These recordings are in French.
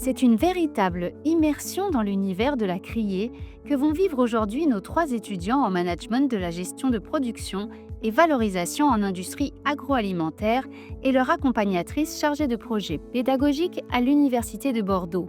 C'est une véritable immersion dans l'univers de la criée que vont vivre aujourd'hui nos 3 étudiants en management de la gestion de production et valorisation en industrie agroalimentaire et leur accompagnatrice chargée de projets pédagogiques à l'Université de Bordeaux.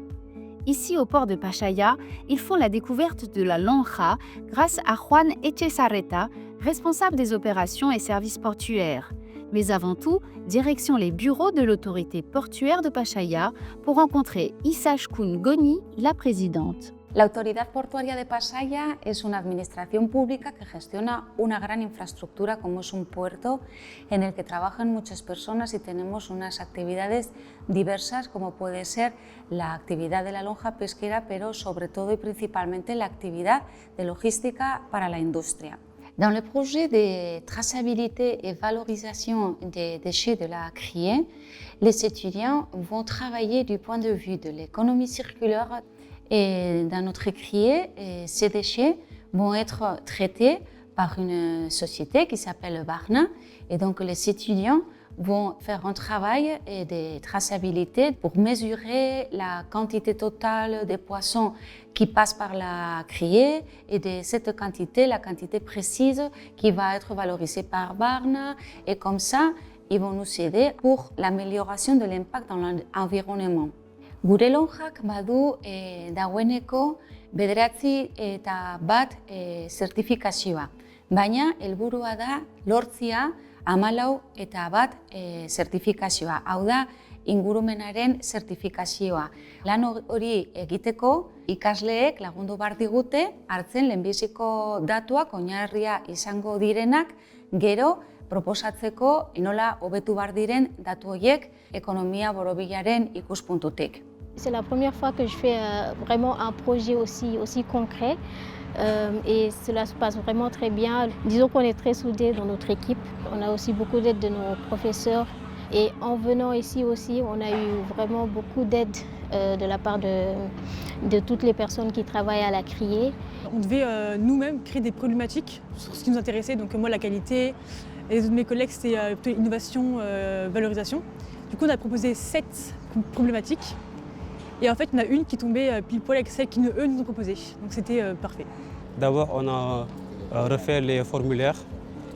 Ici, au port de Pachaia, ils font la découverte de la lonja grâce à Juan Echezarreta, responsable des opérations et services portuaires. Mais avant tout, direction les bureaux de l'autorité portuaire de Pachaia pour rencontrer Ixachkun Goni, la présidente. La Autoridad Portuaria de Pasaia es una administración pública que gestiona una gran infraestructura como es un puerto en el que trabajan muchas personas y tenemos unas actividades diversas como puede ser la actividad de la lonja pesquera, pero sobre todo y principalmente la actividad de logística para la industria. Dans le projet de traçabilité et valorisation des déchets de la criée, les étudiants vont travailler du point de vue de l'économie circulaire. Et dans notre criée, ces déchets vont être traités par une société qui s'appelle Barna. Et donc les étudiants vont faire un travail de traçabilité pour mesurer la quantité totale des poissons qui passent par la criée et de cette quantité, la quantité précise qui va être valorisée par Barna. Et comme ça, ils vont nous aider pour l'amélioration de l'impact dans l'environnement. Gure lonjak badu dagoeneko 9 zertifikazioa, baina helburua da lortzea 14 zertifikazioa, hau da ingurumenaren zertifikazioa. Lan hori egiteko ikasleek lagundu behar digute hartzen lehenbiziko datuak oinarria izango direnak gero proposatzeko nola hobetu behar diren datu horiek ekonomia borobilaren ikuspuntutik. C'est la première fois que je fais vraiment un projet aussi concret et cela se passe vraiment très bien. Disons qu'on est très soudés dans notre équipe. On a aussi beaucoup d'aide de nos professeurs et en venant ici aussi, on a eu vraiment beaucoup d'aide de la part de toutes les personnes qui travaillent à la criée. On devait nous-mêmes créer des problématiques sur ce qui nous intéressait, donc moi la qualité, et les autres de mes collègues c'était plutôt innovation, valorisation. Du coup on a proposé 7 problématiques et en fait il y en a une qui tombait pile poil avec celles qu'eux nous ont proposées, donc c'était parfait. D'abord on a refait les formulaires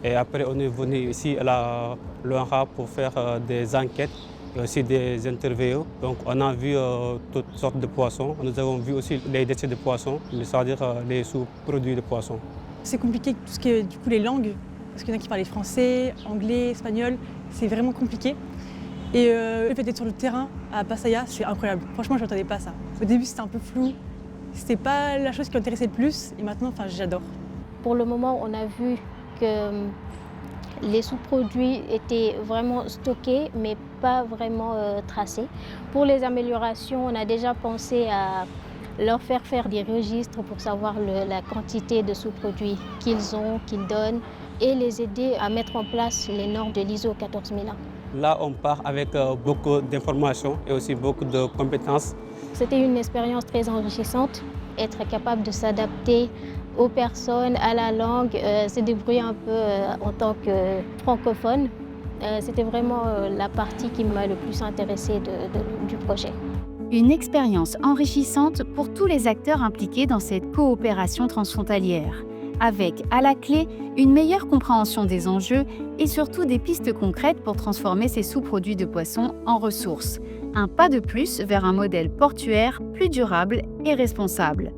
et après on est venu ici à l'ONRA pour faire des enquêtes et aussi des interviews. Donc on a vu toutes sortes de poissons. Nous avons vu aussi les déchets de poissons, c'est-à-dire les sous-produits de poissons. C'est compliqué tout ce qui est du coup les langues, parce qu'il y en a qui parlent français, anglais, espagnol, c'est vraiment compliqué. Et le fait d'être sur le terrain à Pasaia, c'est incroyable. Franchement, je n'entendais pas ça. Au début, c'était un peu flou. C'était pas la chose qui m'intéressait le plus. Et maintenant, j'adore. Pour le moment, on a vu que les sous-produits étaient vraiment stockés, mais pas vraiment tracés. Pour les améliorations, on a déjà pensé à leur faire des registres pour savoir la quantité de sous-produits qu'ils ont, qu'ils donnent, et les aider à mettre en place les normes de l'ISO 14001. Là, on part avec beaucoup d'informations et aussi beaucoup de compétences. C'était une expérience très enrichissante, être capable de s'adapter aux personnes, à la langue, se débrouiller un peu en tant que francophone. C'était vraiment la partie qui m'a le plus intéressée du projet. Une expérience enrichissante pour tous les acteurs impliqués dans cette coopération transfrontalière, avec à la clé une meilleure compréhension des enjeux et surtout des pistes concrètes pour transformer ces sous-produits de poissons en ressources. Un pas de plus vers un modèle portuaire plus durable et responsable.